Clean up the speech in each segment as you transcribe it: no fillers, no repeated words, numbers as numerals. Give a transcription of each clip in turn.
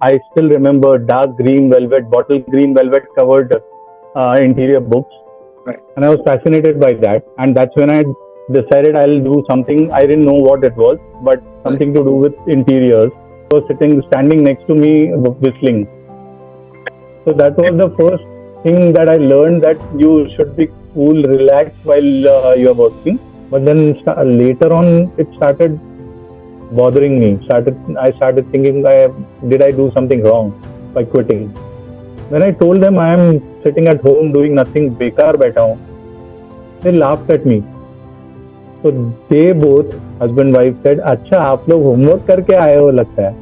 I still remember dark green velvet, bottle green velvet covered interior books, Right. and I was fascinated by that. And that's when I decided I'll do something. I didn't know what it was, but Right. something to do with interiors. He was standing next to me, whistling. So that was the first thing that I learned, that you should be cool, relaxed while you are working. But then later on, it started bothering me. I started thinking, did I do something wrong by quitting? When I told them I am sitting at home doing nothing, बेकार बैठा हूँ, they laughed at me. So they both, husband wife, said, अच्छा आप लोग homework करके आए हो लगता है.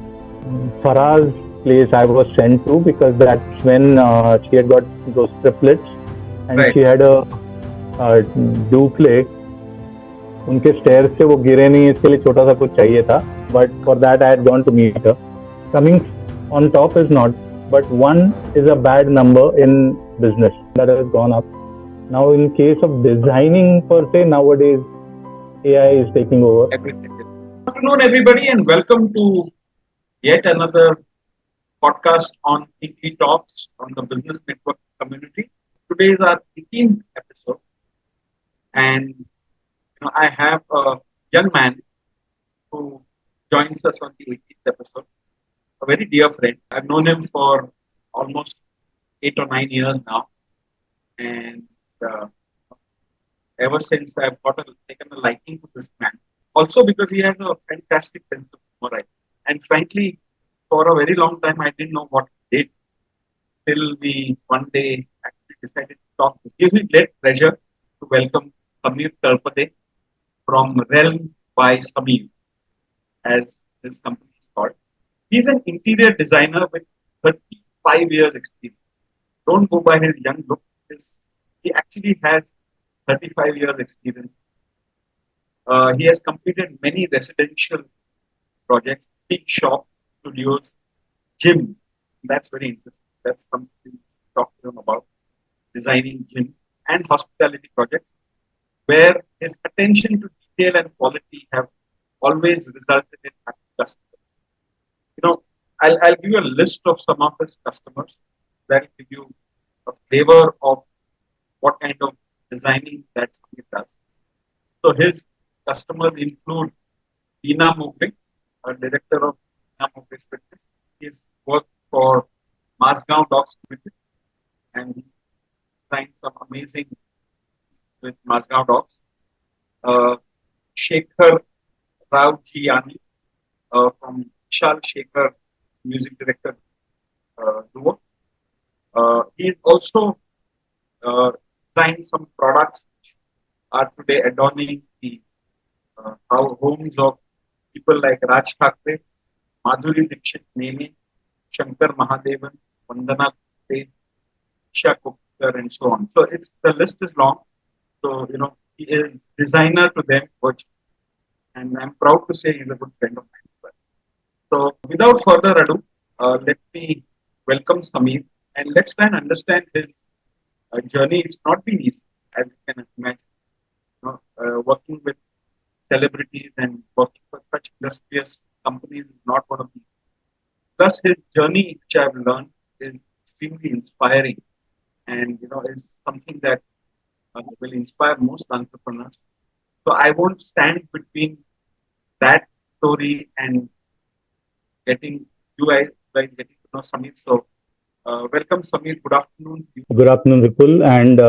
Farah's place I was sent to, because that's when she had got those triplets, and Right. she had a duplex. उनके stair से वो गिरे नहीं, इसके लिए छोटा सा कुछ चाहिए था, but for that I had gone to meet her. Coming on top is not, but one is a bad number in business that has gone up. Now in case of designing per se, nowadays AI is taking over. Everything. Good afternoon, everybody, and welcome to yet another podcast on Thinky Talks on the Business Network community. Today is our 18th episode, and I have a young man who joins us on the 18th episode, a very dear friend. I've known him for almost 8 or 9 years now, and uh, ever since I've taken a liking to this man. Also because he has a fantastic sense of humor, right? And frankly, for a very long time, I didn't know what he did till we one day actually decided to talk. It gives me great pleasure to welcome Sammeer Talpade from REALM by Sammeer, as this company is called. He's an interior designer with 35 years experience. Don't go by his young look. He actually has 35 years experience. He has completed many residential projects, big shop, studios, gym. That's very interesting. That's something to talk to him about. Designing gym and hospitality projects, where his attention to detail and quality have always resulted in happy customers. I'll give you a list of some of his customers that will give you a flavor of what kind of designing that he does. So his customers include Leena Mogre, a director of Leena Mogre's Fitness. He's worked for Mazgaon Dogs Limited, and he designed some amazing with Mazgaon Dogs. Uh, Shekhar Ravjiani from Vishal Shekhar, music director duo. He's also designed some products which are today adorning the our homes of people like Raj Thackeray, Madhuri Dixit Nene, Shankar Mahadevan, Vandana Gupte, and so on. So the list is long. So he is designer to them, and I'm proud to say he's a good friend of mine. So without further ado, let me welcome Sammeer, and let's try and understand his journey. It's not been easy, as you can imagine. Working with celebrities and working for such illustrious companies is not one of these. Plus, his journey, which I've learned, is extremely inspiring, and is something that will inspire most entrepreneurs. So I won't stand between that story and getting you guys getting to know Sammeer. So welcome, Sammeer. Good afternoon. Good afternoon, Vipul, and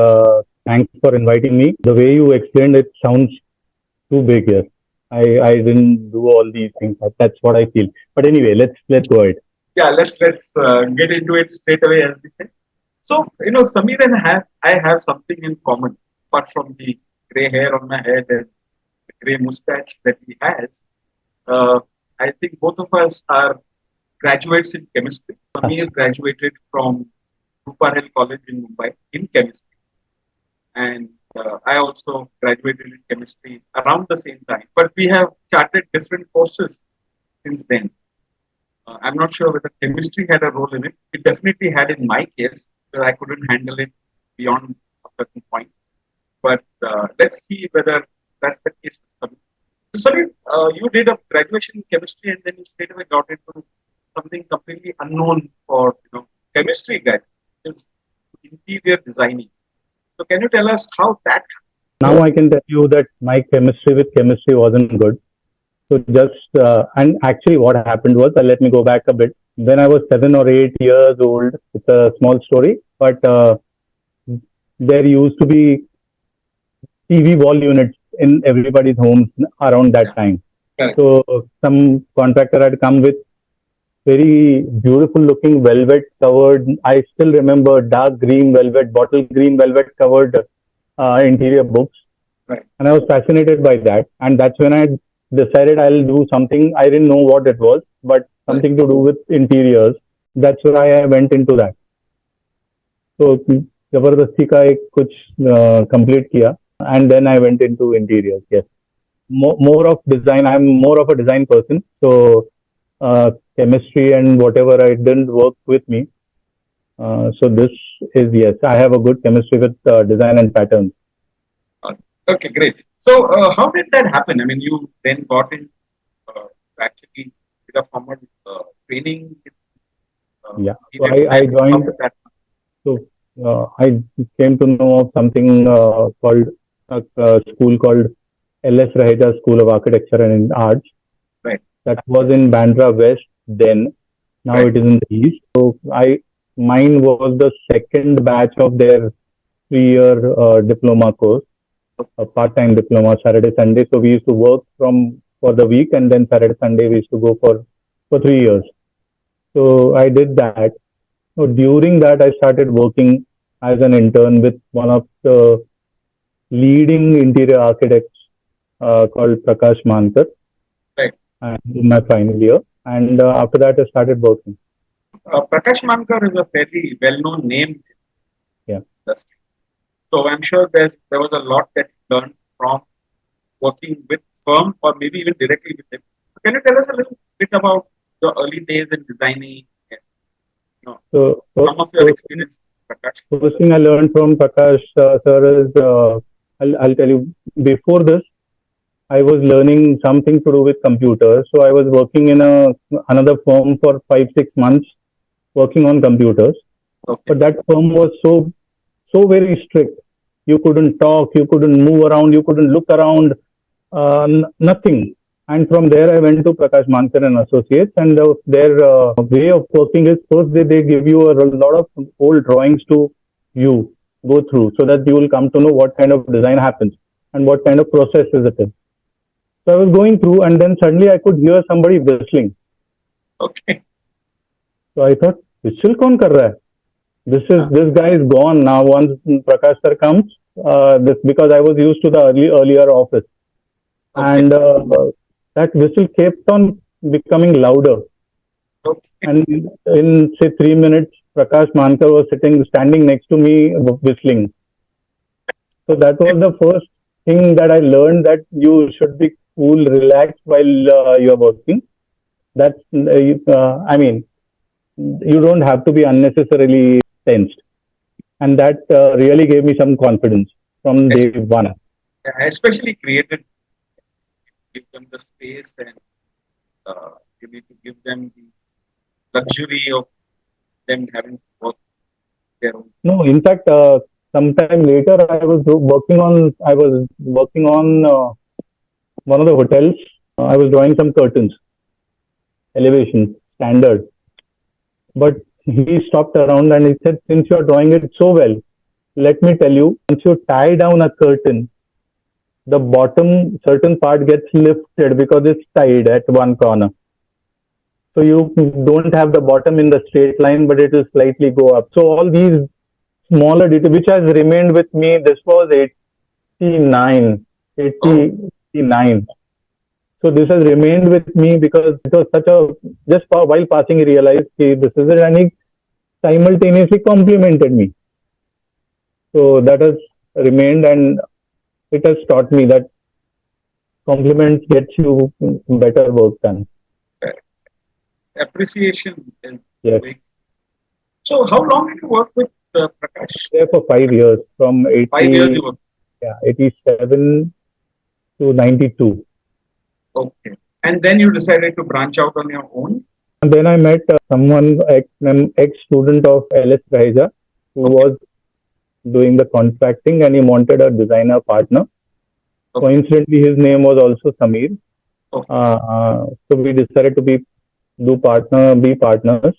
thanks for inviting me. The way you explained it sounds too big here. I didn't do all these things. That's what I feel. But anyway, let's go ahead. Yeah, let's get into it straight away, as we say. So Sammeer and I have something in common, apart from the gray hair on my head and the gray mustache that he has. Uh, I think both of us are graduates in chemistry. Samir graduated from Ruparel College in Mumbai in chemistry, and I also graduated in chemistry around the same time. But we have charted different courses since then. I'm not sure whether chemistry had a role in it. It definitely had in my case, because I couldn't handle it beyond a certain point. But let's see whether that's the case with Samir. So, Samir, you did a graduation in chemistry and then you straight away got into something completely unknown for chemistry guy. It's interior designing. So can you tell us how that? Now I can tell you that my chemistry with chemistry wasn't good. So and actually what happened was, let me go back a bit. When I was 7 or 8 years old, it's a small story, but there used to be TV wall units in everybody's homes around that Yeah, time. correct. So some contractor had come with very beautiful looking velvet covered. I still remember dark green velvet, bottle green velvet covered interior books, Right. and I was fascinated by that. And that's when I decided I'll do something. I didn't know what it was, but Right. something to do with interiors. That's why I went into that. So जबरदस्ती का एक कुछ complete किया, and then I went into interiors. Yes, more of design. I'm more of a design person. So uh, chemistry and whatever I didn't work with me. So this is, yes, I have a good chemistry with design and patterns. Uh, okay, great. So how did that happen? I mean, you then got in actually did a formal training. Yeah. So Interior I design. How joined. did that? So I came to know of something called a school called LS Raheja School of Architecture and Arts. Right. That was in Bandra West then. Now Right. it is in the East. So mine was the second batch of their 3 year diploma course, a part-time diploma, Saturday, Sunday. So we used to work for the week, and then Saturday, Sunday we used to go for 3 years. So I did that. So during that, I started working as an intern with one of the leading interior architects called Prakash Mankar, Right. and in my final year. And after that, I started working. Prakash Mankar is a fairly well-known name in Yeah. the industry. So I'm sure there was a lot that you learned from working with firm or maybe even directly with them. So can you tell us a little bit about the early days in designing and So some of your experience, Prakash? first thing I learned from Prakash sir is, I'll tell you, before this, I was learning something to do with computers. So I was working in another firm for 5 6 months, working on computers. Okay. But that firm was so very strict. You couldn't talk, you couldn't move around, you couldn't look around, nothing. And from there, I went to Prakash Mankar and Associates, and their way of working is, first they give you a lot of old drawings to you go through, so that you will come to know what kind of design happens and what kind of processes it is. So I was going through, and then suddenly I could hear somebody whistling. Okay. So I thought, whistle kaun kar raha hai? Ah, This guy is gone now. Once Prakash sir comes, this, because I was used to the earlier office, okay. and that whistle kept on becoming louder. Okay. And in say 3 minutes, Prakash Mankar was standing next to me whistling. So that was the first thing that I learned, that you should be cool, relaxed while you are working. That's I mean, you don't have to be unnecessarily tensed, and that really gave me some confidence from Es- day one. Especially created, give them the space and you need to give them the luxury of them having to work their own. No, in fact, sometime later, I was working on one of the hotels. I was drawing some curtains, elevation, standard. But he stopped around and he said, since you are drawing it so well, let me tell you, once you tie down a curtain, the bottom certain part gets lifted because it's tied at one corner. So you don't have the bottom in the straight line, but it will slightly go up. So all these smaller details, which has remained with me, this was 89, Oh, 89. So this has remained with me because it was such a, just while passing, he realized, okay, this is it, and he simultaneously complimented me. So that has remained, and it has taught me that compliments gets you better work done. uh, appreciation is Yes. big. So how long did you work with Prakash? There for 5 years, from 5 years you worked. 87 to 92. Okay. And then you decided to branch out on your own. And then I met someone, ex-student of LS Raheja, who Okay. was doing the contracting and he wanted a designer partner. Okay. Coincidentally, his name was also Samir. Okay. So we decided to be partners,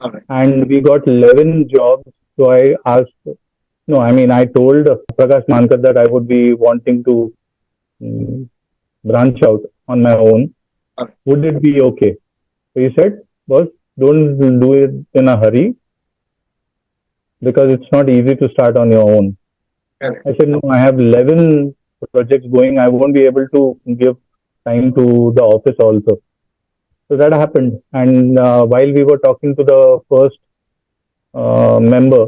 All right. and we got 11 jobs. So I asked, no, I mean, I told Prakash Mankar that I would be wanting to mm, branch out on my own. All right. Would it be okay? So he said, boss, don't do it in a hurry because it's not easy to start on your own. Correct. I said, no, I have 11 projects going. I won't be able to give time to the office also. So that happened. And while we were talking to the first member,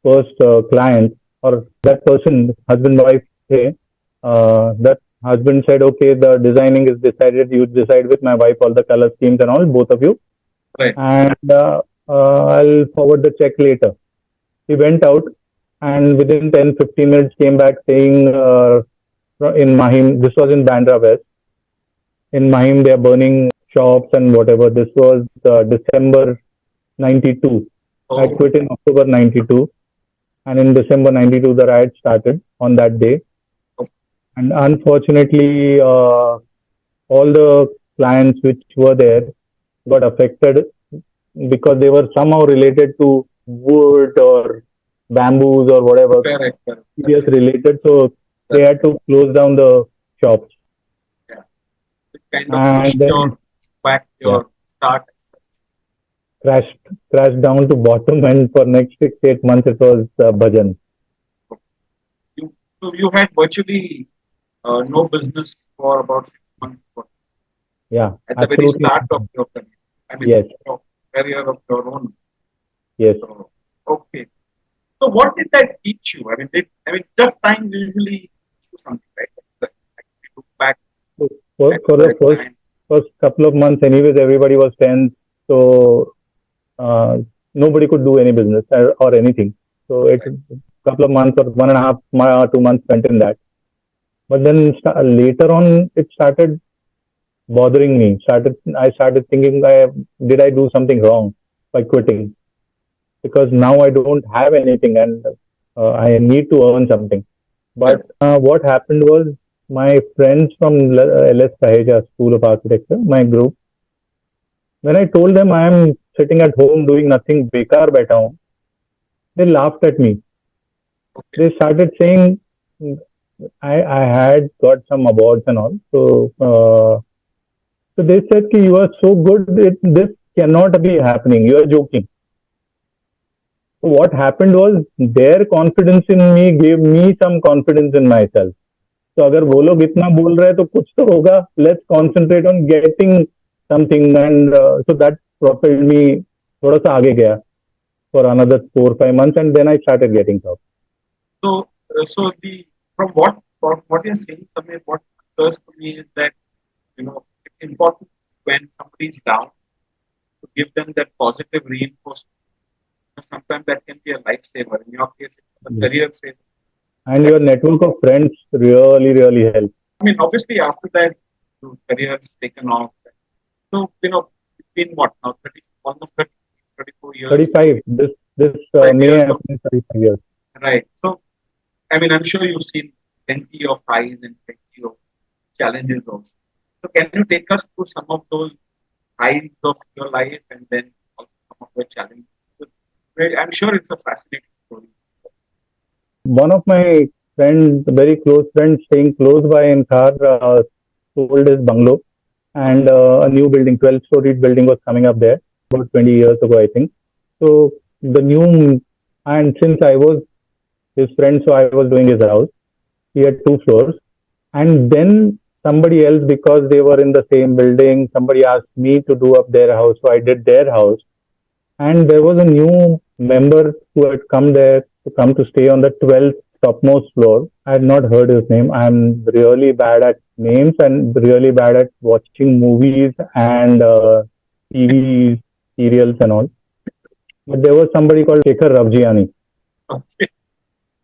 first client, or that person, husband, wife, say, that husband said, okay, the designing is decided. You decide with my wife all the color schemes and all, both of you. Right. And I'll forward the check later. He went out and within 10, 15 minutes came back saying in Mahim, this was in Bandra West. In Mahim, they are burning shops and whatever. This was December 92. I Oh. quit in October 92. And in December 92, the riot started on that day. Okay. And unfortunately, all the clients which were there got affected because they were somehow related to wood or bamboos or whatever, Correct. Correct. serious related. So they Correct. had to close down the shops. Yeah. It kind of And pushed then, your back yeah, your start. crashed, crashed down to bottom. And for next 6, 8 months, it was bhajan. You had virtually no business for about 6 months Yeah, at the very absolutely. start of your career. I mean, Yes, your career of your own. yes. So, okay. So, what did that teach you? I mean, just time usually teach you something, right? Like, you look back So for for the a client. first couple of months, anyways, everybody was tense. So uh, nobody could do any business or anything. So it Right. couple of months or 1.5, 2 months spent in that. But then later on, it started bothering me. I started thinking, did I do something wrong by quitting? Because now I don't have anything and I need to earn something. But Correct. what happened was my friends from LS Saheja School of Architecture, my group, when I told them I am sitting at home doing nothing, bekar baitha hu, they laughed at me. Okay. They started saying I had got some awards and all. So they said ki you are so good, this cannot be happening. You are joking. So what happened was their confidence in me gave me some confidence in myself. तो अगर वो लोग इतना बोल रहे हैं तो कुछ तो होगा. Let's concentrate on getting something and so that propelled me थोड़ा सा आगे गया for another 4 5 months and then I started getting jobs. So the from what you're saying, Samir, what occurs to me is that it's important when somebody is down to give them that positive reinforcement. Sometimes that can be a lifesaver. In your case, it's a Yes. career saver. And That your network of friends really helps. I mean, obviously after that, your career has taken off. So it's been what now? 30, almost 30, 34 years, 35. This 5 years May I of finished 35 years. right. So I mean, I'm sure you've seen plenty of highs and plenty of challenges also. So can you take us through some of those highs of your life and then also some of the challenges? I'm sure it's a fascinating story. One of my friends, very close friends, staying close by in Khar, sold his bungalow and a new building, 12-storied building was coming up there about 20 years ago, I think. So the new, and since I was his friend, so I was doing his house. He had 2 floors. And then somebody else, because they were in the same building, somebody asked me to do up their house. So I did their house. And there was a new member who had come there to come to stay on the 12th topmost floor. I had not heard his name. I'm really bad at names and really bad at watching movies and TV serials and all. But there was somebody called Shekhar Ravjiani. Okay.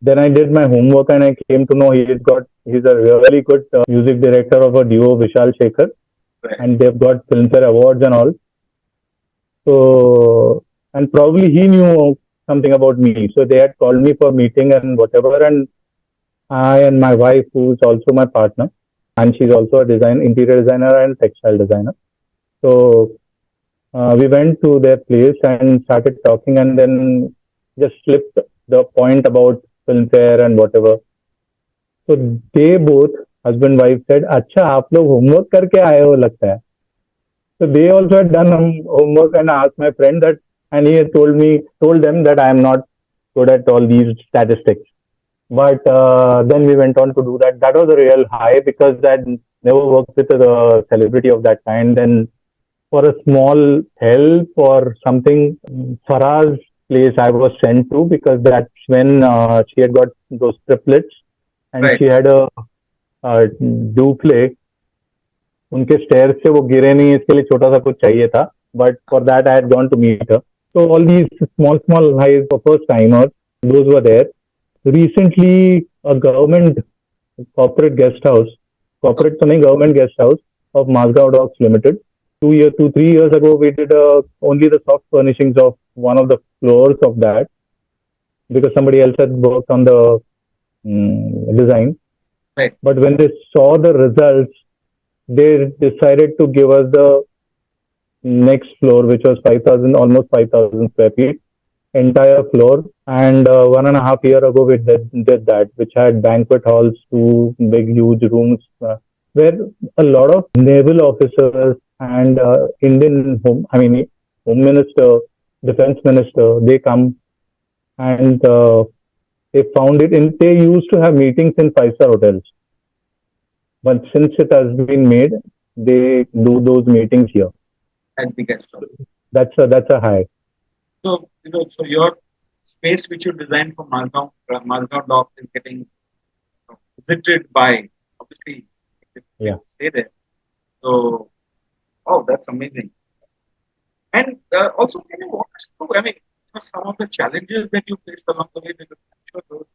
Then I did my homework and I came to know he's a really good music director of a duo, Vishal Shekhar, Right. and they've got Filmfare awards and all. So, and probably he knew something about me. So they had called me for meeting and whatever. And I and my wife, who's also my partner, and she's also a interior designer and textile designer. So we went to their place and started talking, and then just slipped the point about filmfare and whatever. So they both, husband wife, said, "अच्छा आप लोग homework करके आए हो लगता है." So they also had done homework and asked my friend that, and he had told them that I am not good at all these statistics. But then we went on to do that. That was a real high because I never worked with a celebrity of that kind. And for a small help or something, Farah's place I was sent to because that's when she had got those triplets and Right. she had a duplex. उनके stair से वो गिरे नहीं इसके लिए छोटा सा कुछ चाहिए था but for that I had gone to meet her so all these small highs for first timers those were there recently a government corporate guest house, corporate तो नहीं government guest house of Mazgaon Docks Limited. 3 years ago, we did only the soft furnishings of one of the floors of that because somebody else had worked on the design. Right. But when they saw the results, they decided to give us the next floor, which was 5,000, almost 5,000 square feet, entire floor. And 1.5 years ago, we did that, which had banquet halls, two big, huge rooms, where a lot of naval officers and Home Minister, Defense Minister, they come and they found it in, they used to have meetings in five-star hotels. But since it has been made, they do those meetings here. At the guest house. That's a high. So, so your space which you designed for Mazgaon Dock is getting visited by, obviously, if Yeah. stay there. So, oh, that's amazing. And also, can you walk us through, some of the challenges that you faced along the way, because I'm sure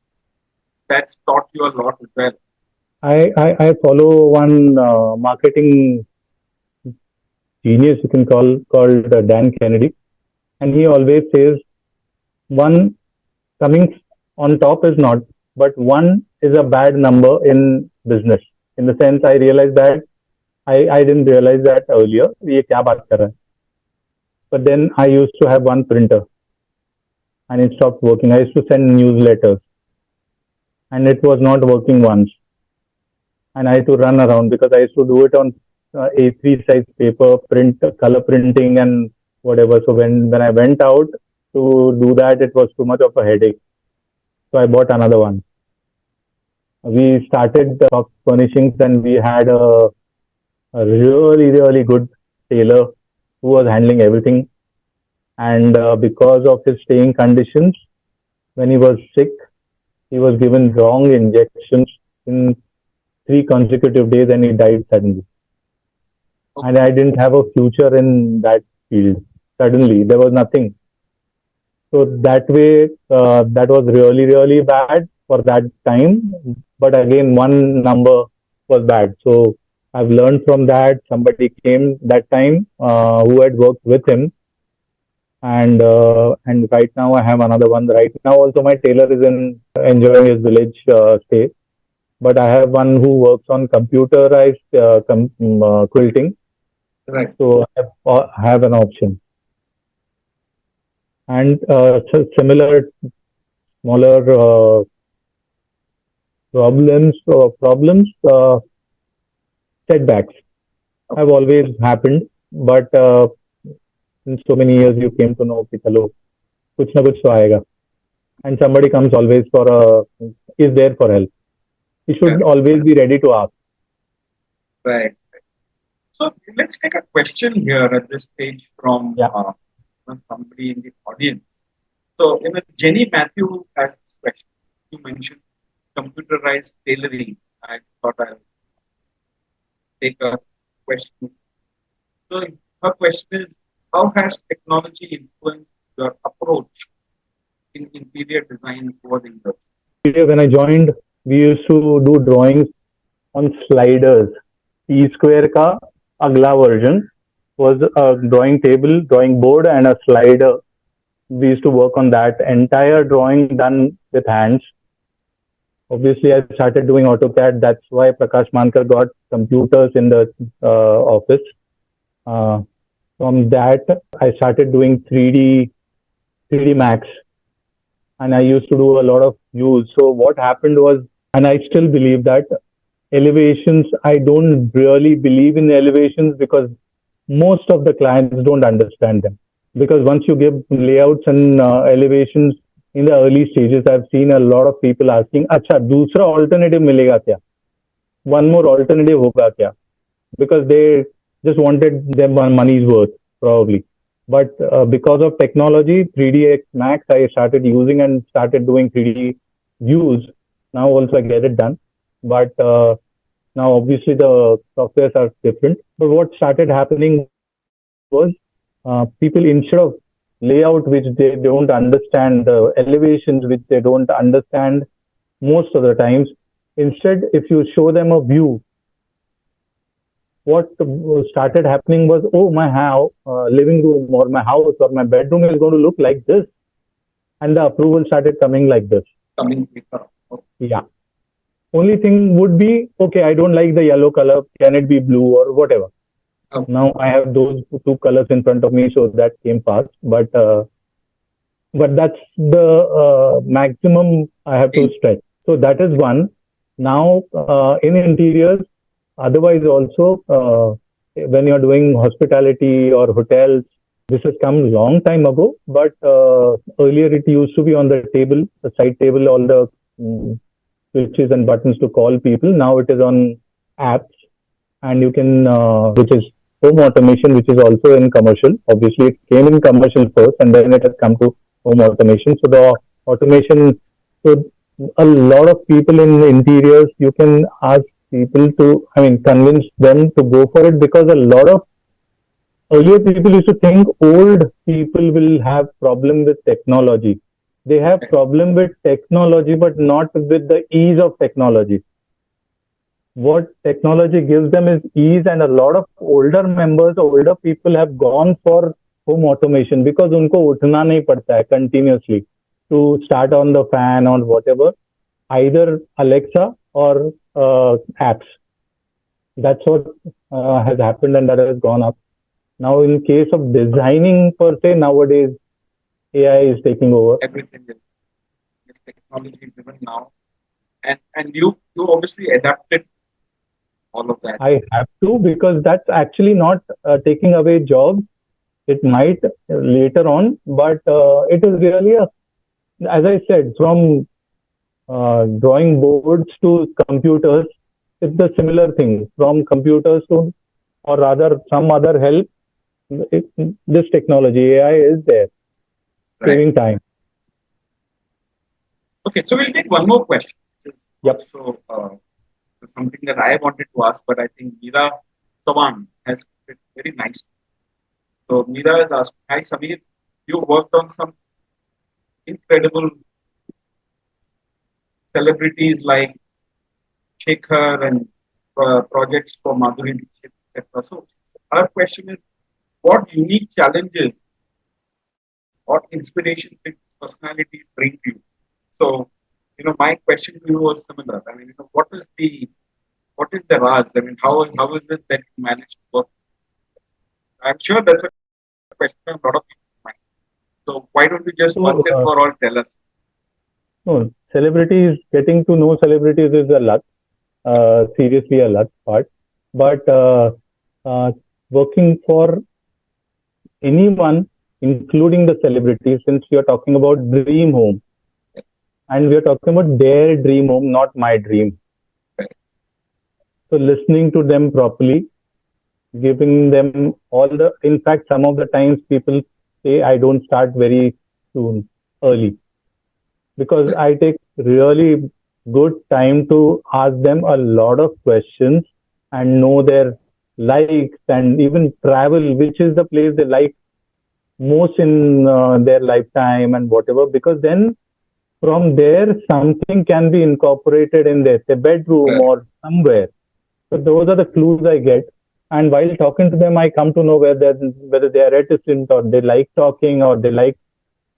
that's taught you a lot as well. I follow one marketing genius you can called Dan Kennedy, and he always says one coming on top is not, but one is a bad number in business. In the sense, I realized that I didn't realize that earlier. ये क्या बात कर रहा है? But then I used to have one printer, and it stopped working. I used to send newsletters, and it was not working once. And I had to run around because I used to do it on A3 size paper, print, color printing, and whatever. So when I went out to do that, it was too much of a headache. So I bought another one. We started the soft furnishings, and we had a really good tailor who was handling everything. And because of his staying conditions, when he was sick, he was given wrong injections in 3 consecutive days, and he died suddenly. Okay. And I didn't have a future in that field. Suddenly, there was nothing. So that way, that was really bad for that time. But again, one number was bad. So I've learned from that. Somebody came that time who had worked with him, and right now I have another one. Right now, also my tailor is enjoying his village stay. But I have one who works on computerized quilting. Right. So I have an option. And similar smaller problems, setbacks have always happened. But in so many years, you came to know कि चलो कुछ ना कुछ तो आएगा. And somebody comes always is there for help. You should always be ready to ask. Right. So let's take a question here at this stage from somebody in the audience. So, Jenny Matthew has this question. You mentioned computerized tailoring. I thought I'll take a question. So, her question is, how has technology influenced your approach in interior design over the years? When I joined, we used to do drawings on sliders. T square का अगला version was a drawing table, drawing board, and a slider. We used to work on that entire drawing done with hands. Obviously, I started doing AutoCAD. That's why Prakash Mankar got computers in the office. Uh, from that, I started doing 3D Max, and I used to do a lot of views. So what happened was, and I still believe that elevations, I don't really believe in elevations because most of the clients don't understand them. Because once you give layouts and elevations in the early stages, I've seen a lot of people asking, अच्छा दूसरा alternative मिलेगा क्या? One more alternative होगा क्या? Because they just wanted their money's worth probably. But because of technology, 3D Max, I started using and started doing 3D views. Now also I get it done. But now obviously the softwares are different. But what started happening was people, instead of layout which they don't understand, the elevations which they don't understand most of the times, instead if you show them a view, what started happening was, oh, my house, living room or my house or my bedroom is going to look like this, and the approval started coming like this. Coming quicker. Yeah. Only thing would be, okay, I don't like the yellow color. Can it be blue or whatever? Now I have those two colors in front of me, so that came fast. But that's the maximum I have to stretch. So that is one. Now in interiors, otherwise also when you're doing hospitality or hotels, this has come long time ago. But earlier it used to be on the table, the side table, all the switches and buttons to call people. Now it is on apps, and you can, which is home automation, which is also in commercial. Obviously, it came in commercial first, and then it has come to home automation. So the automation, so a lot of people in the interiors, you can ask people to, I mean, convince them to go for it, because a lot of earlier people used to think old people will have problem with technology. They have problem with technology, but not with the ease of technology. What technology gives them is ease, and a lot of older people have gone for home automation because उनको उठना नहीं पड़ता है continuously to start on the fan or whatever, either Alexa or apps. That's what has happened, and that has gone up. Now, in case of designing per se, nowadays AI is taking over. Everything is technology driven now, and you obviously adapted all of that. I have to, because that's actually not taking away jobs. It might later on, but it is really as I said, from drawing boards to computers, it's the similar thing. From computers to, or rather, some other help. This technology, AI, is there, saving time. Okay, so we'll take one more question. Yep. So something that I wanted to ask, but I think Meera Sawan has put it very nicely. So Meera has asked, hi Sammeer, you worked on some incredible celebrities like Shekhar and projects for Madhuri Dixit, etc. So our question is, what unique challenges or inspiration did personality bring to you? So, my question to you was similar. I mean, what is the Raj? I mean, how is it that you managed to work? I'm sure that's a question on a lot of people's mind. So why don't you just once and for all tell us? No, celebrities, getting to know celebrities is a luck. Seriously, a luck part. But working for anyone, including the celebrities, since we are talking about dream home, and we are talking about their dream home, not my dream. So listening to them properly, giving them all the, in fact, some of the times people say I don't start very early, because I take really good time to ask them a lot of questions and know their likes, and even travel, which is the place they like most in their lifetime and whatever, because then from there something can be incorporated in their bedroom or somewhere. So those are the clues I get. And while talking to them, I come to know whether they are reticent, or they like talking, or they like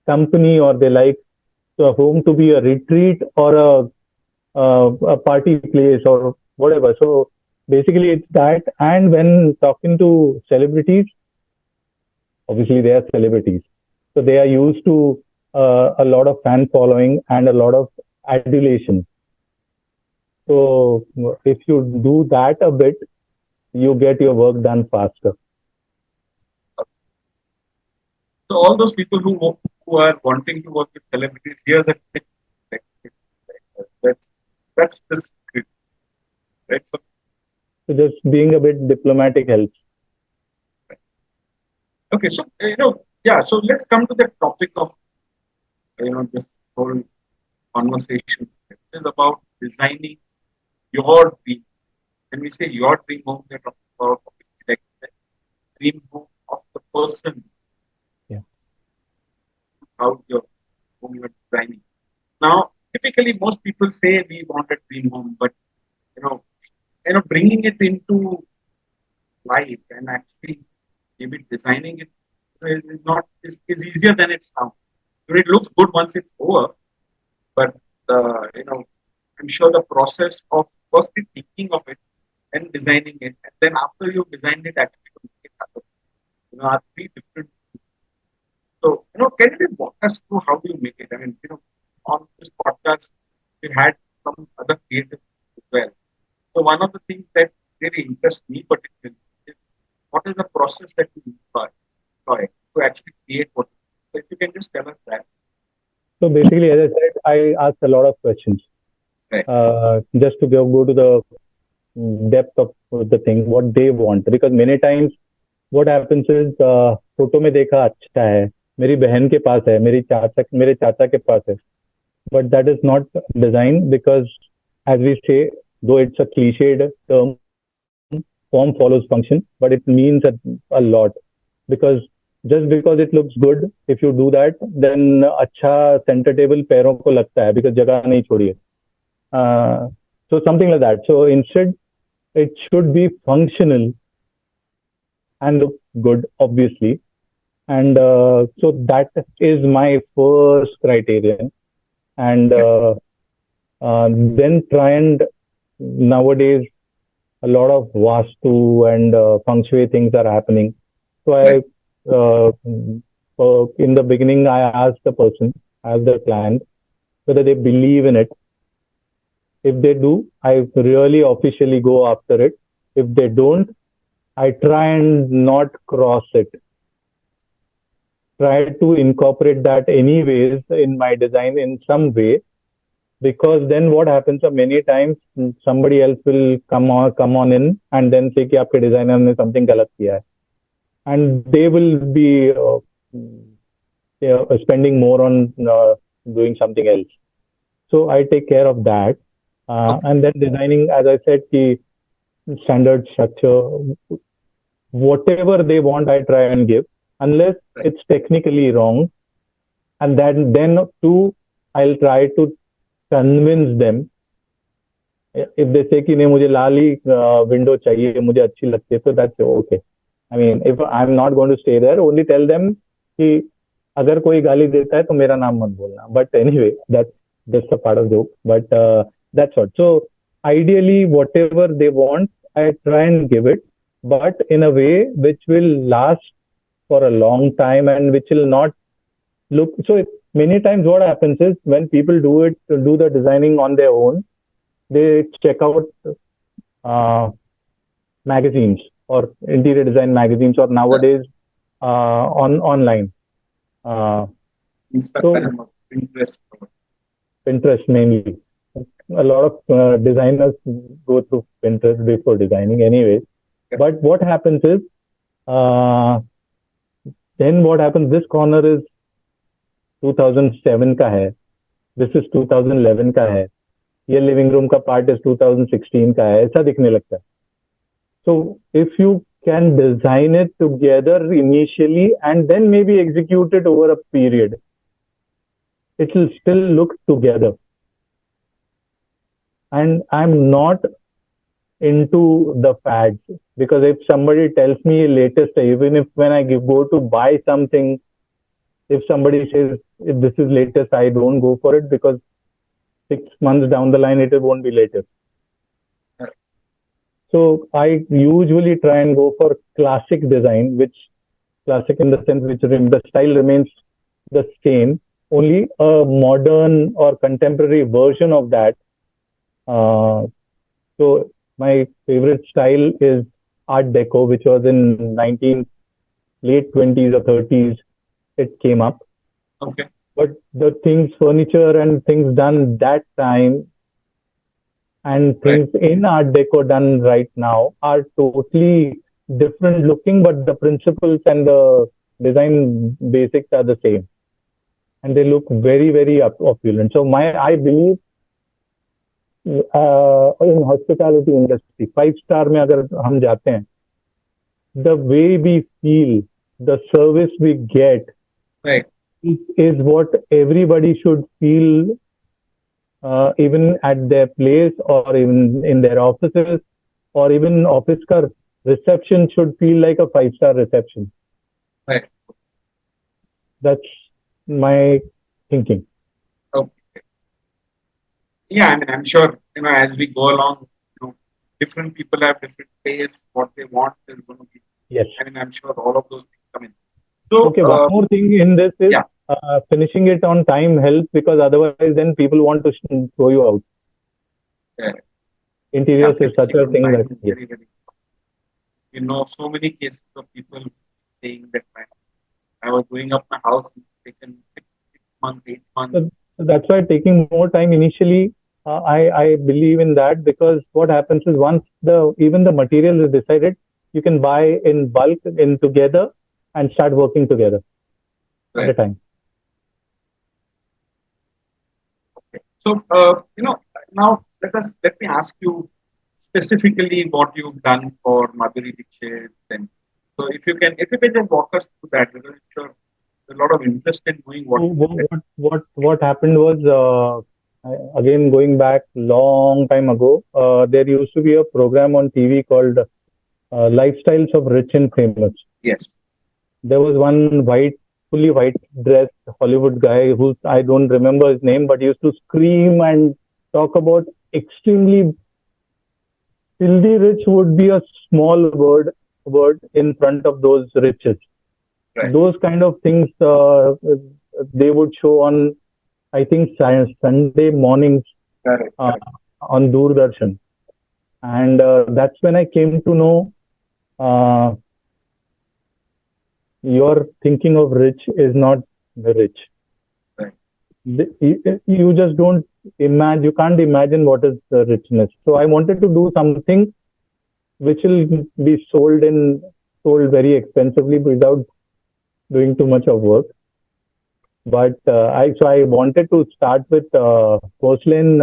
company, or they like home to be a retreat or a party place or whatever. So basically, it's that. And when talking to celebrities, obviously they are celebrities, so they are used to a lot of fan following and a lot of adulation. So if you do that a bit, you get your work done faster. So all those people who are wanting to work with celebrities, here's a tip. Like, That's that's the script, right? So, So just being a bit diplomatic helps. okay, so yeah. So let's come to the topic of this whole conversation. It is about designing your dream. When we say your dream home, we're talking about obviously like the dream home of the person, Yeah. how your home you're designing. Now, typically, most people say we want a dream home, but you know, bringing it into life and actually maybe designing it is not is easier than it sounds. It looks good once it's over, but I'm sure the process of firstly thinking of it and designing it, and then after you've designed it, actually to make it happen, are three different. So, can you just walk us through how do you make it? I mean, on this podcast, we had some other creatives as well. So, one of the things that really interests me particularly is what is the process that you employ to actually create what? So, if you can just tell us that. So basically, as I said, I ask a lot of questions Right. just to go to the depth of the thing, what they want. Because many times what happens is photo में देखा अच्छा है, मेरी बहन के पास है, मेरे चाचा के पास है, but that is not design. Because as we say, though it's a cliched term, form follows function, but it means a lot. Because just because it looks good, if you do that, then अच्छा center table पैरों को लगता है, because जगह नहीं छोड़ी है. So something like that. So instead, it should be functional and look good, obviously. And so that is my first criterion. And then try and nowadays a lot of vastu and feng shui things are happening. So in the beginning, I asked the person, asked the client, whether they believe in it. If they do, I really officially go after it. If they don't, I try and not cross it. Try to incorporate that anyways in my design in some way, because then what happens many times, somebody else will come on in and then say कि आपके designer ने something गलत किया है, and they will be spending more on doing something else. So I take care of that. And then designing, as I said, the standard structure, whatever they want, I try and give, unless it's technically wrong. And then too, I'll try to convince them. If they say कि नहीं मुझे लाल ही window चाहिए, मुझे अच्छी लगती है, so that's okay. I mean, if I'm not going to stay there, only tell them कि अगर कोई गाली देता है तो मेरा नाम मत बोलना. But anyway, that's a part of joke. But that's what. So ideally, whatever they want, I try and give it, but in a way which will last for a long time and which will not look. So many times what happens is when people do the designing on their own, they check out magazines or interior design magazines, or nowadays online. So Pinterest mainly. A lot of designers go through Pinterest before designing anyways. But what happens is, then what happens, this corner is 2007 का है, this is 2011 का है, ये living room का part is 2016 का है, ऐसा दिखने लगता है. So if you can design it together initially and then maybe execute it over a period, it will still look together. And I'm not into the fads. because if somebody tells me latest, even if when I go to buy something, if somebody says if this is latest, I don't go for it because 6 months down the line it won't be latest. So I usually try and go for classic design, which classic in the sense which the style remains the same, only a modern or contemporary version of that. Uh, so my favorite style is Art Deco, which was in 19 late 20s or 30s. It came up, Okay. but the things, furniture and things done that time and Right. things in Art Deco done right now are totally different looking, but the principles and the design basics are the same, and they look very very opulent. So I believe in hospitality industry, 5 star में अगर हम जाते हैं, the way we feel, the service we get Right. is what everybody should feel, even at their place or even in their offices, or even office car reception should feel like a 5 star reception. Right. That's my thinking. Okay. Yeah, I mean, I'm sure, as we go along, different people have different tastes. What they want is going to be. Yes. I mean, I'm sure all of those things come in. So, Okay, one more thing in this is yeah. Finishing it on time helps, because otherwise then people want to throw you out. Yeah. Interiors is such a thing that very, very. So many cases of people saying that I was doing up my house, it's taken 6 months, 8 months. So that's why taking more time initially, I believe in that, because what happens is once even the material is decided, you can buy in bulk in together and start working together at a time. Okay. So now let me ask you specifically what you've done for Madhuri Dixit. And so if you can just walk us through that, because I'm sure there's a lot of interest in knowing what happened was, again going back long time ago, there used to be a program on TV called Lifestyles of Rich and Famous. Yes. There was one fully white dressed Hollywood guy who I don't remember his name, but he used to scream and talk about extremely filthy rich would be a small word in front of those riches. Right. Those kind of things they would show on, I think, Sunday mornings on Doordarshan, and that's when I came to know your thinking of rich is not the rich. Right. You just don't imagine. You can't imagine what is the richness. So I wanted to do something which will be sold very expensively without doing too much of work. But I wanted to start with porcelain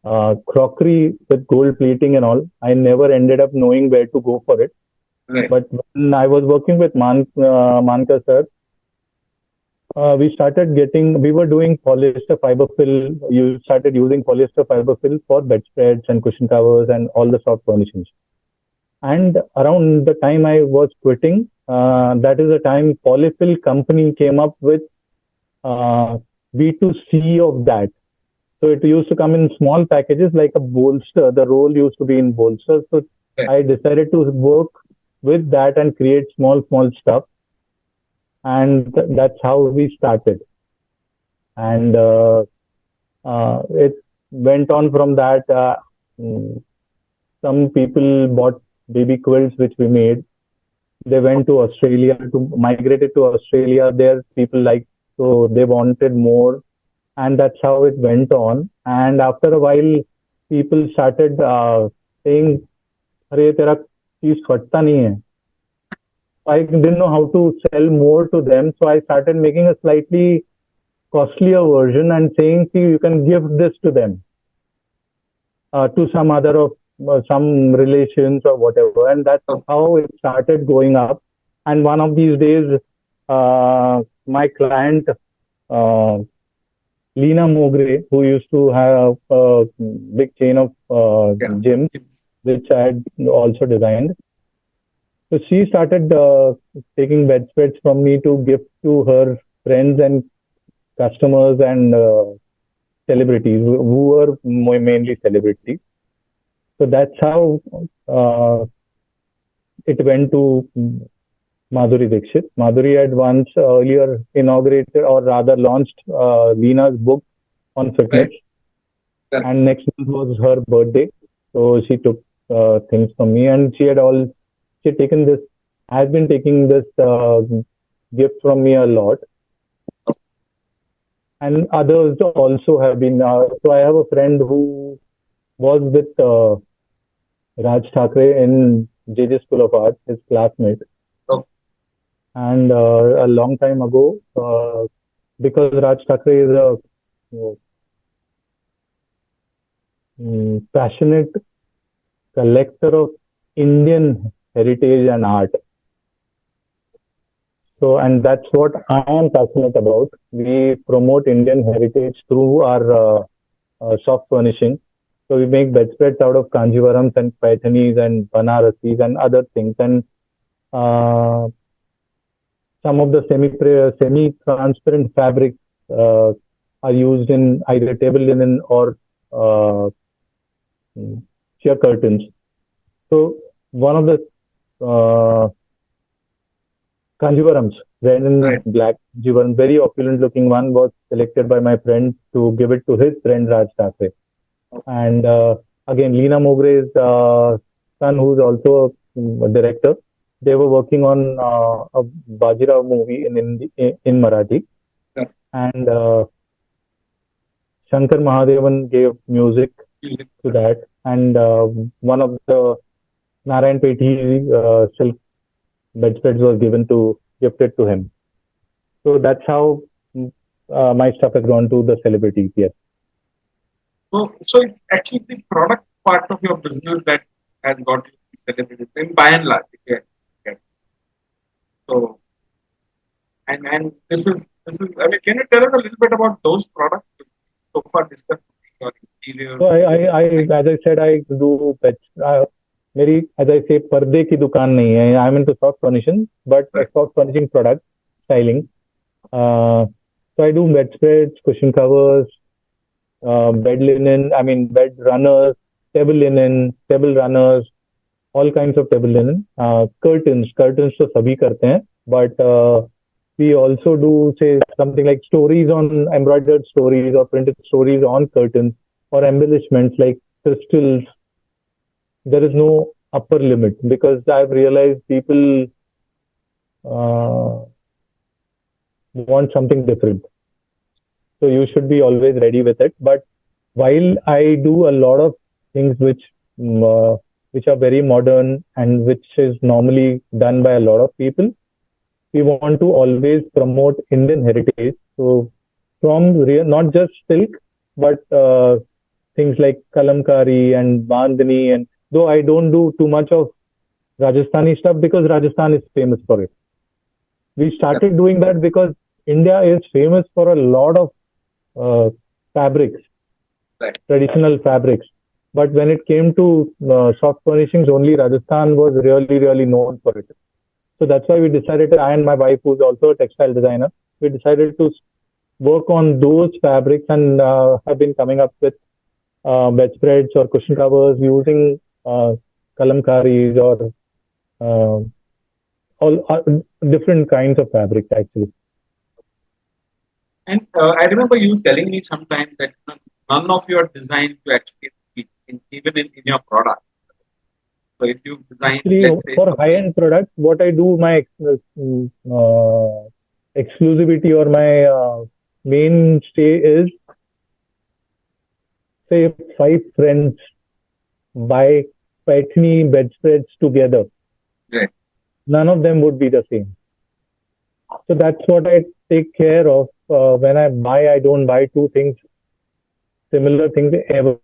crockery with gold plating and all. I never ended up knowing where to go for it. Right. But when I was working with Manka sir, we were doing polyester fiber fill. You started using polyester fiber fill for bedspreads and cushion covers and all the soft furnishings. And around the time I was quitting, that is the time Polyfill company came up with B2C of that. So it used to come in small packages like a bolster. The roll used to be in bolster. So I decided to work with that and create small stuff. And that's how we started. And it went on from that. Some people bought baby quilts which we made. They went to Australia, migrated to Australia. There people liked, so they wanted more, and that's how it went on. And after a while, people started saying, "Arey, tera cheez fatta nahi hai." I didn't know how to sell more to them, so I started making a slightly costlier version and saying, "See, you can give this to them, to some other of some relations or whatever," and that's how it started going up. And one of these days, my client Leena Mogre, who used to have a big chain of gyms, which I had also designed. So she started taking bedspreads from me to gift to her friends and customers and celebrities who were mainly celebrities. So that's how uh, it went to Madhuri Dixit. Madhuri had once earlier inaugurated or rather launched Leena's book on fitness, Right. Correct. and next month was her birthday. So she took things from me, and she had taken this, has been taking this gift from me a lot, and others also have been. So I have a friend who was with Raj Thackeray in JJ School of Art, his classmate, So, and a long time ago, because Raj Thackeray is a passionate collector of Indian heritage and art. So, and that's what I am passionate about. We promote Indian heritage through our soft furnishing. So we make bedspreads out of Kanjivarams and Paithanis and Banarasis and other things. And uh, some of the semi-transparent fabrics uh, are used in either table linen or uh, sheer curtains. So one of the uh, Kanjivarams, red and right. black Kanjivaram, very opulent looking one, was selected by my friend to give it to his friend Raj Thackeray. And again, Leena Mogre's son, who's also a director, they were working on a Bajirao movie in Marathi, Yeah. and Shankar Mahadevan gave music to that, and one of the Narayan Pethi silk bedspreads was given to gifted to him. So that's how my stuff has gone to the celebrities. Yes. So it's actually the product part of your business that has got you celebrated in by and large. Yeah. Yeah. So and this is. I mean, can you tell us a little bit about those products so far discussed? Your interior So as I said, I do pets. मेरी as I say पर्दे की दुकान नहीं है. I'm into soft furnishing, but right. soft furnishing products, styling. So I do bedspreads, cushion covers, bed linen. I mean bed runners, table linen, table runners, all kinds of table linen. Curtains तो सभी करते हैं, but we also do say something like stories on embroidered stories or printed stories on curtains or embellishments like crystals. There is no upper limit because I've realized people uh, want something different. So you should be always ready with it. But while I do a lot of things which are very modern and which is normally done by a lot of people, we want to always promote Indian heritage. So from not just silk, but things like kalamkari and bandhani. And though I don't do too much of Rajasthani stuff because Rajasthan is famous for it. We started doing that because India is famous for a lot of fabrics, Right. traditional fabrics. But when it came to soft furnishings, only Rajasthan was really known for it. So that's why we decided, I and my wife, who's also a textile designer, we decided to work on those fabrics and have been coming up with bedspreads or cushion covers using kalamkaris or uh, all different kinds of fabrics actually. And I remember you telling me sometime that none of your designs you actually repeat in your product. So if you design, Actually, let's say for something, high-end products, what I do, my exclusivity or my mainstay is, say, if five friends buy Paithani bedspreads together, right. none of them would be the same. So that's what I take care of. When I buy, I don't buy two things, similar things ever,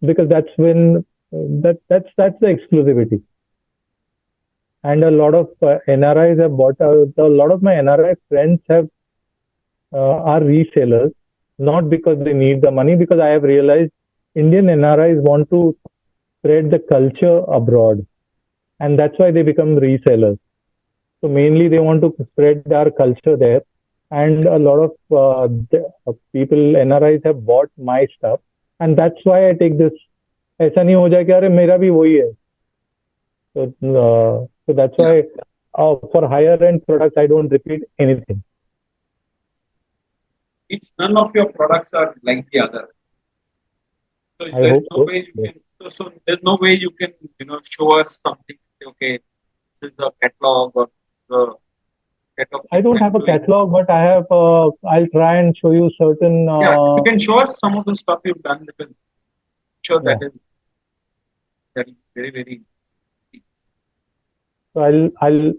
because that's when that's the exclusivity. And a lot of NRIs have bought out. A lot of my NRI friends have are resellers, not because they need the money, because I have realized Indian NRIs want to spread the culture abroad, and that's why they become resellers. So mainly they want to spread our culture there, and a lot of people NRIs have bought my stuff, and that's why I take this. ऐसा नहीं हो जाए कि अरे मेरा भी वही है. So that's Yeah. why for higher end products I don't repeat anything. Each none of your products are like the other. So I there's hope no so. way you Yes. can. So there's no way you can show us something. Okay, this is the catalog or the set of I things don't I'm have a doing. catalog, but I have. I'll try and show you certain. Yeah, if you can show us some of the stuff you've done, because I'm sure Yeah. that is very very. So I'll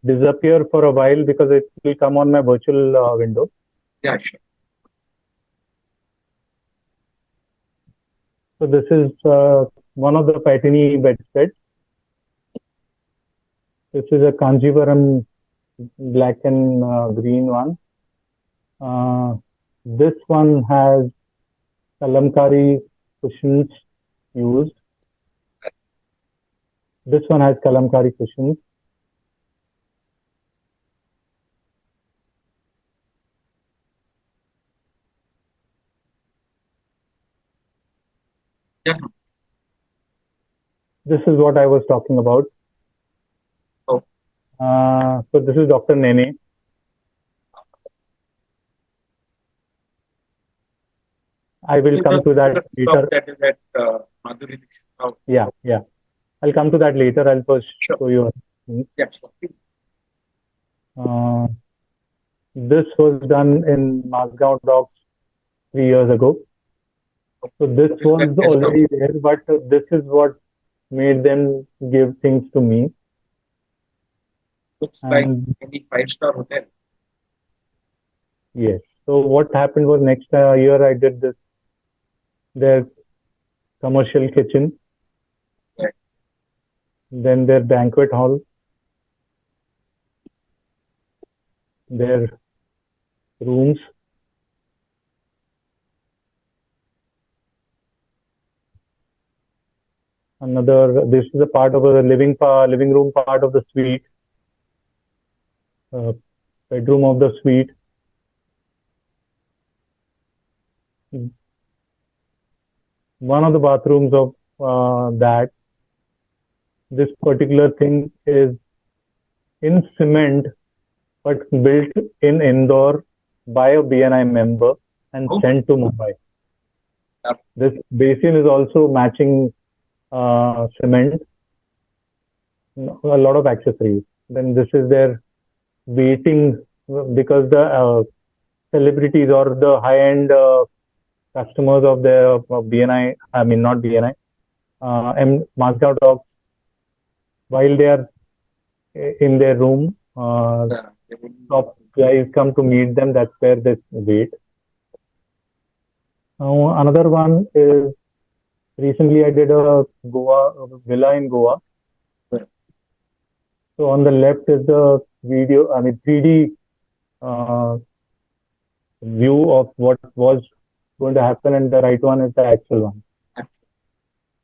disappear for a while because it will come on my virtual window. Yeah, sure. So this is one of the Paitini bedspreads. This is a Kanjivaram black and green one. This one has kalamkari cushions used. This one has kalamkari cushions. Yeah. This is what I was talking about. Oh. So this is Dr. Nene. I will come to that later. That is at Madhuri Dixit. Oh. Yeah. I'll come to that later. I'll first Sure. show you. Yeah, sure. This was done in Mazgaon Docks 3 years ago. So this was already there, but this is what made them give things to me. Looks like any 5-star hotel. Yes. So what happened was next year I did this, their commercial kitchen, Right. then their banquet hall, their rooms, this is a part of a living room part of the suite, bedroom of the suite. One of the bathrooms of that. This particular thing is in cement, but built in Indore by a BNI member and sent to Mumbai. This basin is also matching cement, a lot of accessories. Then this is their waiting, because the celebrities or the high-end customers of the BNI, I mean not BNI, and Mazda Dogs, while they are in their room, top guys come to meet them. That's where they wait. Another one is, recently I did a villa in Goa. So on the left is the 3D view of what was going to happen, and the right one is the actual one.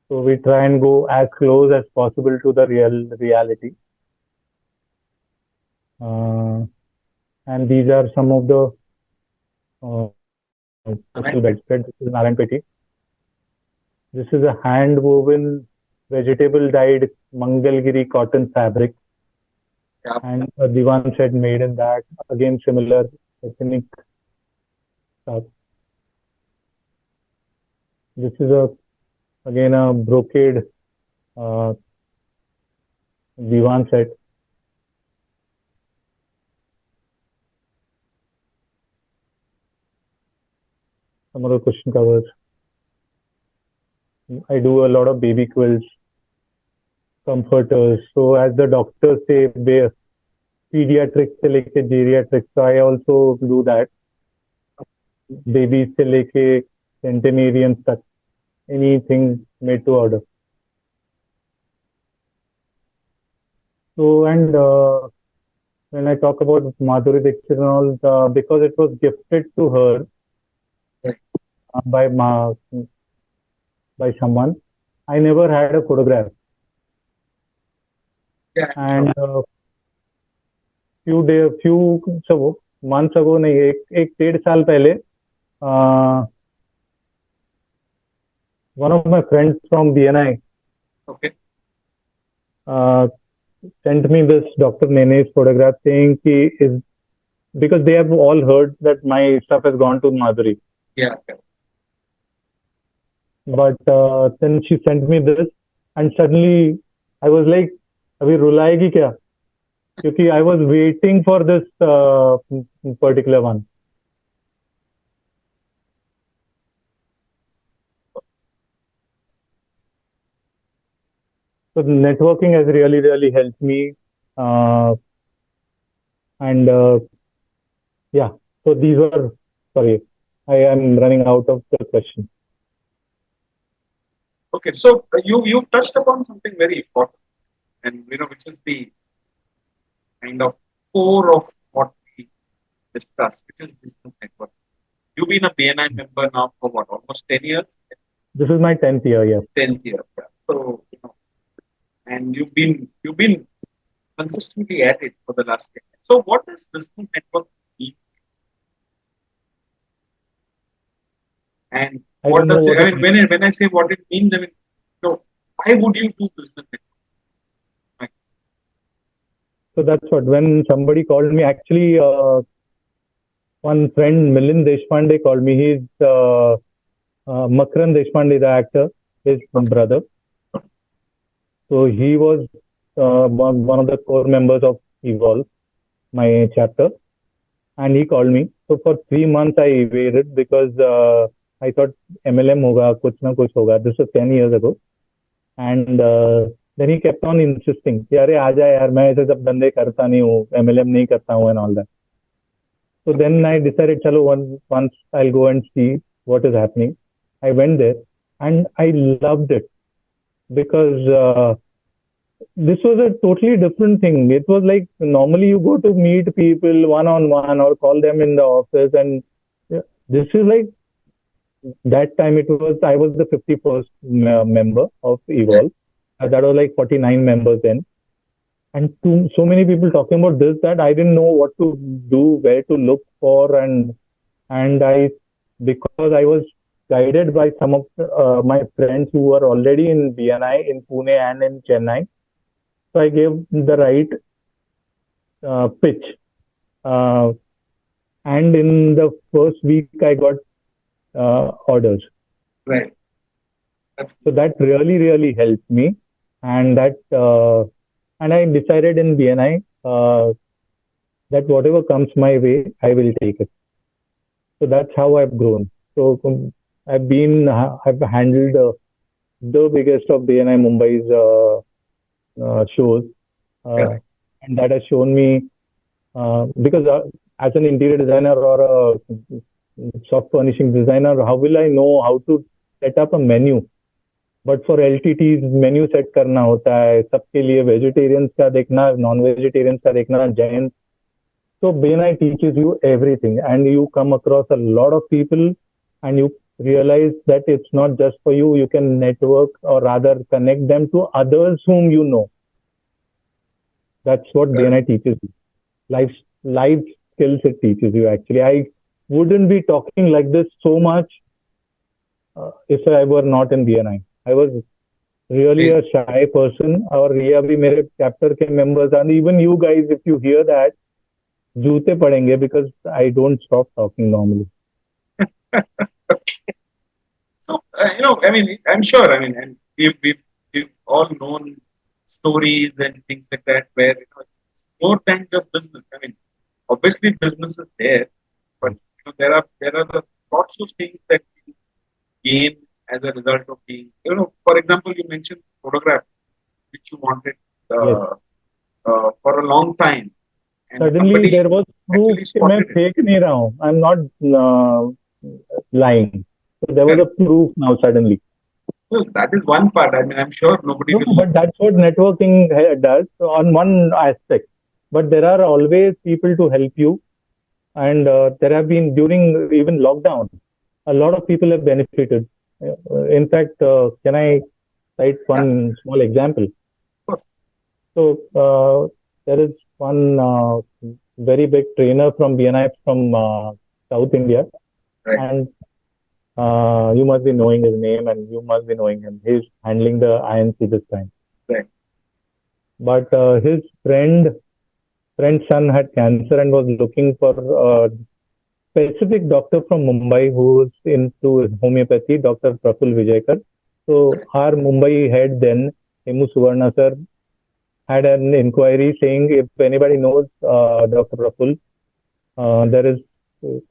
So we try and go as close as possible to the reality. And these are some of the special bedspread. This is Narayanpeti. This is a hand woven vegetable dyed Mangalgiri cotton fabric. Yeah. And a divan set made in that. Again, similar ethnic stuff. This is again a brocade divan set. Some other cushion covers. I do a lot of baby quilts, comforters. So as the doctors say, pediatrics se leke geriatrics. So I also do that. Babies se leke centenarians tak, anything made to order. So, and when I talk about Madhuri Dixit and all, because it was gifted to her by by someone. I never had a photograph, Yeah, I'm sure. and few so months ago, नहीं एक 1.5 साल पहले, uh, one of my friends from BNI Okay. uh, sent me this Dr. Nene's photograph saying he is because they have all heard that my stuff has gone to Madhuri. Yeah. Okay. But then she sent me this, and suddenly I was like, "अभी रुलाएगी क्या?" क्योंकि I was waiting for this particular one. So networking has really helped me, uh, and yeah. So these were sorry, I am running out of the question. Okay. So you touched upon something very important, and which is the kind of core of what we discussed, which is business network. You've been a BNI member now for what, almost 10 years? This is my 10th year. Yes. 10th year. Yeah. So, and you've been consistently at it for the last 10 years. So what does business network mean? And I what don't know does it, what I it mean, means. when I say what it means, I mean, why would you do business network? So that's what when somebody called me. Actually, one friend Milind Deshpande called me. He's Makran Deshpande, the actor, his brother. So he was one of the core members of Evolve, my chapter, and he called me. So for 3 months I waited because I thought MLM hoga, kuch na kuch hoga. This was 10 years ago, and then he kept on insisting कि अरे आ जा यार मैं ऐसे सब धंधे करता नहीं हूँ MLM नहीं करता हूँ and all that. So then I decided चलो once I'll go and see what is happening. I went there and I loved it because this was a totally different thing. It was like normally you go to meet people one on one or call them in the office, and this is like that time it was I was the 51st member of Evolve. That was like 49 members then, and so many people talking about this that I didn't know what to do, where to look for, and I because I was guided by some of my friends who were already in BNI in Pune and in Chennai. So I gave the right pitch. Uh, and in the first week, I got orders. Right. So that really helped me. And and I decided in BNI that whatever comes my way, I will take it. So that's how I've grown. So I've handled the biggest of BNI Mumbai's shows, and that has shown me because as an interior designer or a soft furnishing designer, how will I know how to set up a menu? But for LTTs menu set करना होता है सबके लिए vegetarians का देखना non vegetarians का देखना Jain so BNI teaches you everything and you come across a lot of people and you realize that it's not just for you. You can network or rather connect them to others whom you know. That's what BNI teaches you. Life skills it teaches you actually. I wouldn't be talking like this so much if I were not in BNI. I was really a shy person. और ये अभी मेरे chapter के members and even you guys, if you hear that, जूते पड़ेंगे because I don't stop talking normally. So, I mean, I'm sure, I mean, and we've all known stories and things like that where, it's more than just business. I mean, obviously business is there, but, there are the lots of things that you gain as a result of being, for example, you mentioned photograph, which you wanted, Yes. For a long time. And Suddenly somebody there was proof actually कि मैं spotted it. fake नहीं रहा हूँ. I'm not lying. So there was a Correct. proof now suddenly. So that is one part. I mean, I'm sure nobody No, will. but that's what networking does on one aspect. But there are always people to help you, and there have been during even lockdown, a lot of people have benefited. In fact, can I cite Yeah, one small example? of course. So there is one very big trainer from BNI from South India, Right, and you must be knowing his name, and you must be knowing him. He's handling the INC this time. right. But his friend's son had cancer and was looking for a specific doctor from Mumbai who's into homeopathy, Dr. Praful Vijaykar. So our Mumbai head then, Hemu Suvarna sir, had an inquiry saying if anybody knows Dr. Praful, there is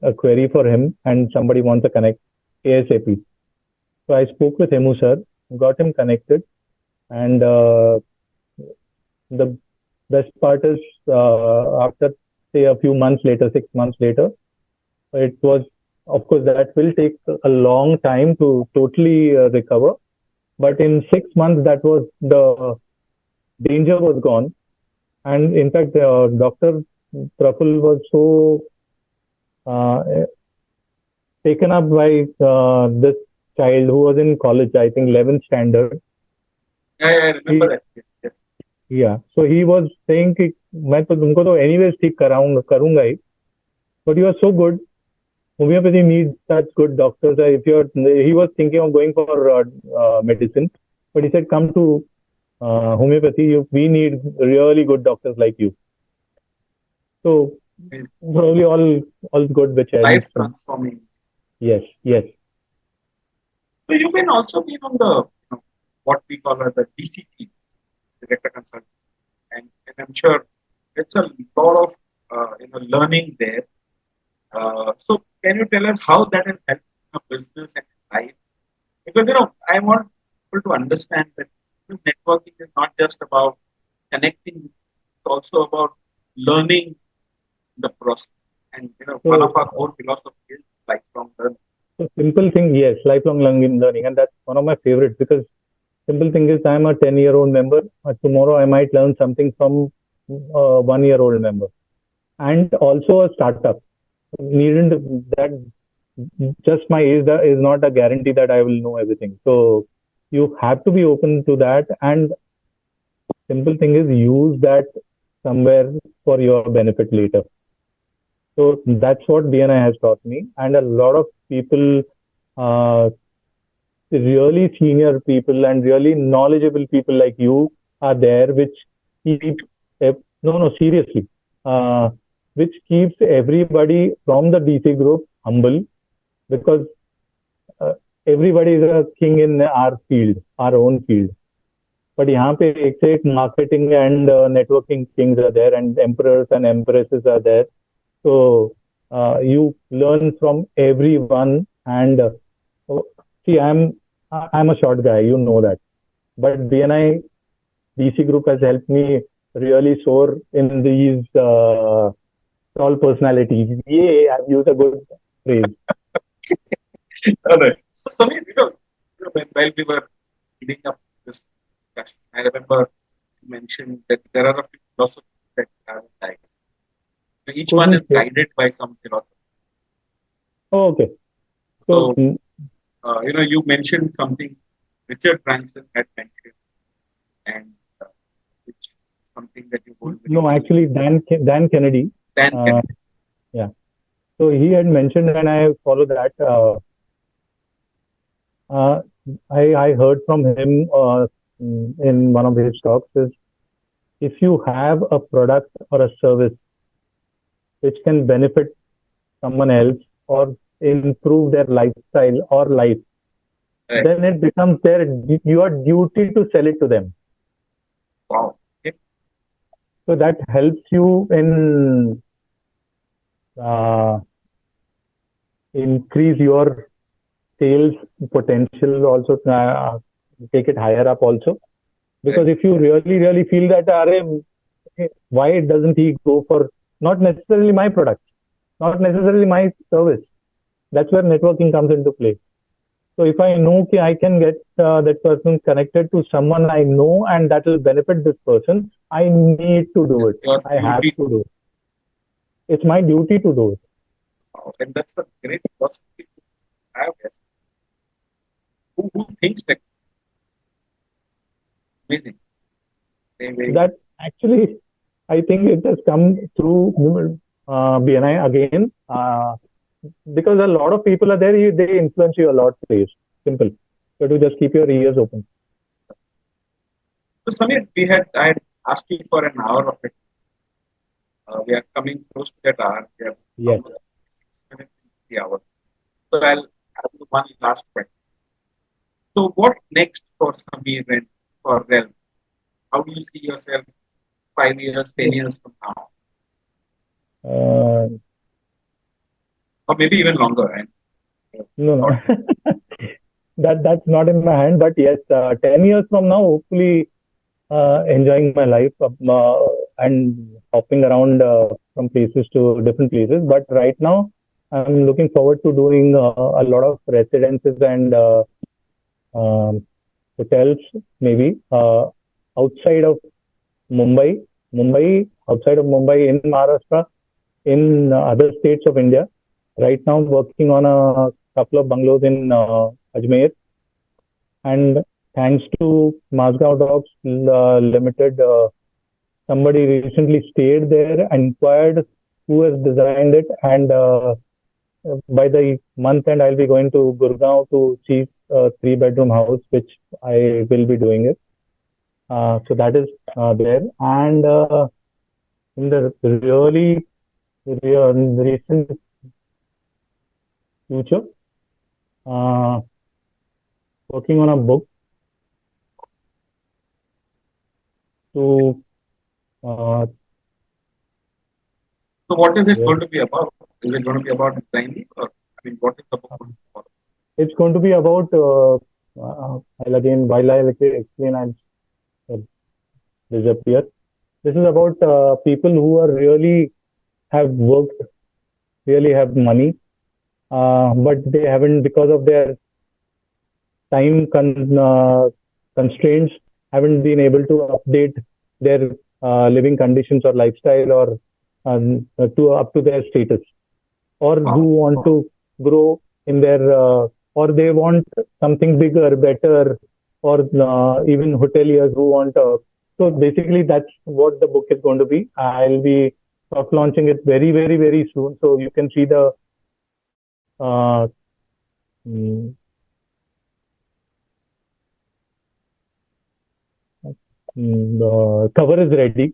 a query for him and somebody wants to connect ASAP. So I spoke with Hemu sir, got him connected, and the best part is after say a few months later, 6 months later, it was, of course, that will take a long time to totally recover. But in 6 months, that was the danger was gone. And in fact, Dr. Praful was so uh, taken up by this child who was in college, I think 11th standard. Yeah, yeah, I remember He, that. Yes, yes. yeah, so he was saying कि मैं तो तुमको तो anyways ठीक कराऊंगा करूंगा ही, but you are so good. Homeopathy needs such good doctors. If you're, he was thinking of going for medicine, but he said, come to homeopathy. We need really good doctors like you. So It's probably all good which ends. life transforming. Yes, yes. So you've been also been on the what we call as the DCT, director consult, and I'm sure it's a lot of learning there. So can you tell us how that has helped in a business and life? Because I want people to understand that networking is not just about connecting; it's also about learning the process. And one of So, our core philosophies is lifelong learning. so simple thing, yes, lifelong learning, and that's one of my favorites because simple thing is I'm a 10-year-old member. Tomorrow I might learn something from a 1-year-old member, and also a startup. Needn't that just my age is not a guarantee that I will know everything. So you have to be open to that. And simple thing is use that somewhere for your benefit later. So that's what BNI has taught me. And a lot of people, uh, really senior people and really knowledgeable people like you are there, which keep, no, no, seriously, uh, which keeps everybody from the DC group humble because uh, everybody is a king in our field, our own field. But यहाँ पे एक से एक marketing and networking kings are there and emperors and empresses are there. So you learn from everyone and oh, see, I'm a short guy, you know that. But BNI DC group has helped me really soar in these tall personalities. Yeah, I've used a good phrase. All right. So, Samir, while we were leading up this discussion, I remember you mentioned that there are a few philosophies that you have guided. So each one is Couldn't say. guided by some philosophy. Oh, okay. So So, you mentioned something Richard Branson had mentioned, and which is something that you hold very no, dear. actually, Dan Kennedy. Dan Uh, Kennedy. yeah. So he had mentioned, and I follow that. Uh, I heard from him in one of his talks is if you have a product or a service which can benefit someone else or improve their lifestyle or life, Right. then it becomes your duty to sell it to them. Wow. Okay. So that helps you in uh, increase your sales potential also, take it higher up also. Right. Because if you really feel that why doesn't he go for not necessarily my product, not necessarily my service, that's where networking comes into play. So if I know that I can get that person connected to someone I know and that will benefit this person, I need to do It's it. your I have duty. to do it. It's my duty to do it. Wow. And that's a great philosophy to have. Yes. who thinks like amazing? That actually, I think it has come through BNI again, because a lot of people are there. They influence you a lot. Please, simple. So to just keep your ears open. So Samir, I had asked you for an hour of it. We are coming close to that hour. We are Yes. almost 6 minutes into the hour. So I'll have one last question. So what next for Samir and for Realm? How do you see yourself 5 years, 10 years from now, Uh, or maybe even longer? And no, no. not That's not in my hand. But yes, 10 years from now, hopefully, enjoying my life, and hopping around from places to different places. But right now, I'm looking forward to doing a lot of residences and um, hotels, maybe outside of Mumbai, outside of Mumbai, in Maharashtra, in other states of India. Right now, I'm working on a couple of bungalows in Ajmer, and thanks to Mazgaon Dogs Limited, somebody recently stayed there and inquired who has designed it, and by the month end, I'll be going to Gurgaon to see a three-bedroom house, which I will be doing it. So that is there, and in the really recent future, uh, working on a book to uh, so. What is it yes, going to be about? Is it going to be about designing, or I mean, what is the book going to be about? it's going to be about I'll again, while I'll explain, I'll disappear. This is about people who are really have worked, really have money, but they haven't, because of their constraints, haven't been able to update their living conditions or lifestyle, or to up to their status, or who Wow. want to grow in their, or they want something bigger, better, or even hoteliers who want. So basically, that's what the book is going to be. I'll be soft launching it very, very, very soon. So you can see uh, mm, the cover is ready.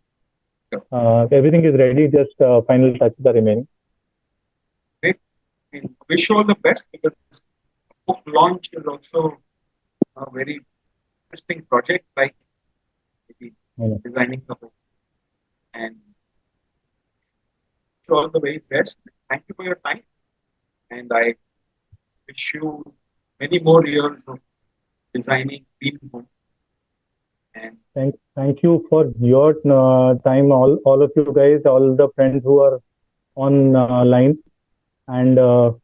Yeah. Everything is ready. Just final touches are remaining. Great. I mean, wish you all the best, because book launch is also a very interesting project, like maybe You designing the book. And wish you all the very best. Thank you for your time, and I wish you many more years of designing dream home. And Thank you for your time, all of you guys, all the friends who are on line, and so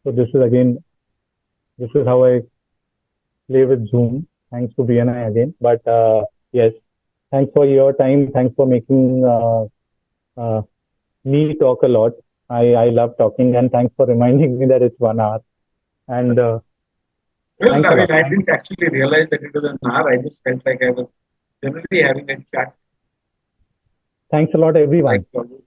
this is how I play with Zoom. Thanks to BNI again, but yes, thanks for your time. Thanks for making uh, me talk a lot. I love talking, and thanks for reminding me that it's 1 hour. And well, thanks I a mean, lot. I didn't actually realize that it was an hour. I just felt like I was generally having a chat Thanks a lot, like everyone. always.